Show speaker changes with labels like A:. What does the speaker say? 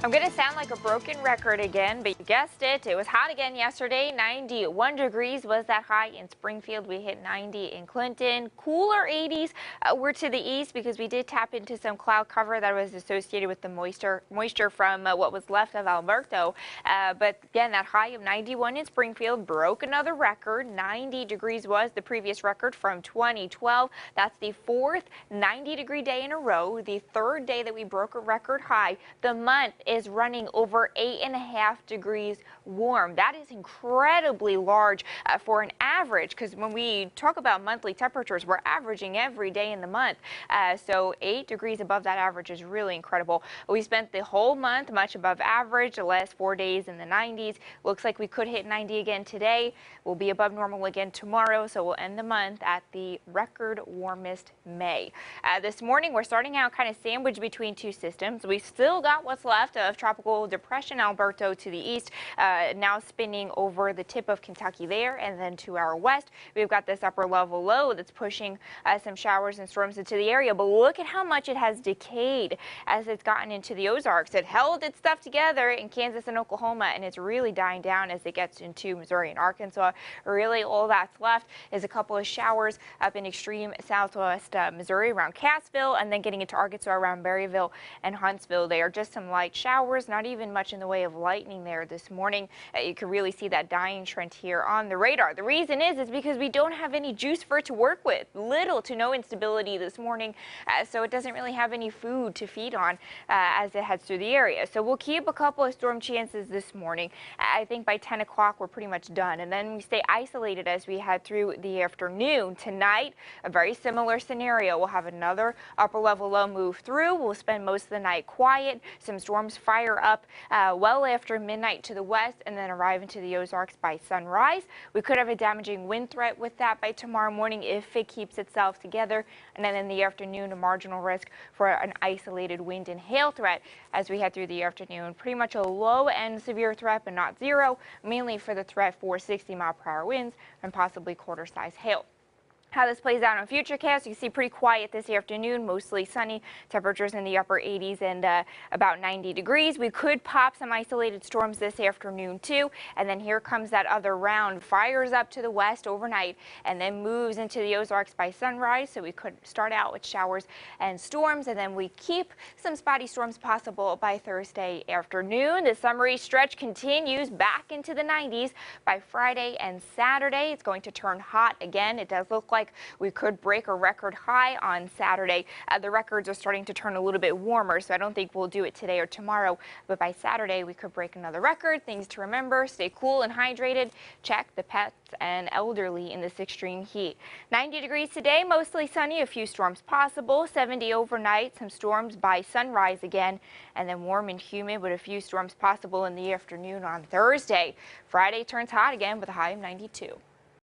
A: I'm going to sound like a broken record again, but you guessed it. It was hot again yesterday. 91 degrees was that high in Springfield. We hit 90 in Clinton. Cooler 80s were to the east because we did tap into some cloud cover that was associated with the moisture from what was left of Alberto. But again, that high of 91 in Springfield broke another record. 90 degrees was the previous record from 2012. That's the fourth 90-degree day in a row, the third day that we broke a record high. The month is running over 8.5 degrees warm. That is incredibly large for an average, because when we talk about monthly temperatures, we're averaging every day in the month. So 8 degrees above that average is really incredible. We spent the whole month much above average, the last 4 days in the 90s. Looks like we could hit 90 again today. We'll be above normal again tomorrow, so we'll end the month at the record warmest May. This morning, we're starting out kind of sandwiched between two systems. We still got what's left of tropical depression Alberto to the east, now spinning over the tip of Kentucky there, and then to our west, we've got this upper level low that's pushing some showers and storms into the area. But look at how much it has decayed as it's gotten into the Ozarks. It held its stuff together in Kansas and Oklahoma, and it's really dying down as it gets into Missouri and Arkansas. Really, all that's left is a couple of showers up in extreme southwest Missouri around Cassville, and then getting into Arkansas around Berryville and Huntsville. They are just some light showers, not even much in the way of lightning there this morning. You can really see that dying trend here on the radar. The reason is because we don't have any juice for it to work with. Little to no instability this morning, so it doesn't really have any food to feed on as it heads through the area. So we'll keep a couple of storm chances this morning. I think by 10 o'clock we're pretty much done, and then we stay isolated as we head through the afternoon. Tonight, a very similar scenario. We'll have another upper level low move through. We'll spend most of the night quiet. Some storms fire up well after midnight to the west and then arrive into the Ozarks by sunrise. We could have a damaging wind threat with that by tomorrow morning if it keeps itself together. And then in the afternoon, a marginal risk for an isolated wind and hail threat as we head through the afternoon. Pretty much a low end severe threat, but not zero, mainly for the threat for 60-mile-per-hour winds and possibly quarter-size hail. How this plays out on Futurecast, you see pretty quiet this afternoon, mostly sunny, temperatures in the upper 80s and about 90 degrees. We could pop some isolated storms this afternoon too, and then here comes that other round, fires up to the west overnight and then moves into the Ozarks by sunrise. So we could start out with showers and storms, and then we keep some spotty storms possible by Thursday afternoon. The summery stretch continues back into the 90s by Friday and Saturday. It's going to turn hot again. It does look like we could break a record high on Saturday. The records are starting to turn a little bit warmer, so I don't think we'll do it today or tomorrow, but by Saturday we could break another record. Things to remember: stay cool and hydrated, check the pets and elderly in this extreme heat. 90 degrees today, mostly sunny, a few storms possible. 70 overnight, some storms by sunrise again, and then warm and humid with a few storms possible in the afternoon on Thursday. Friday turns hot again with a high of 92.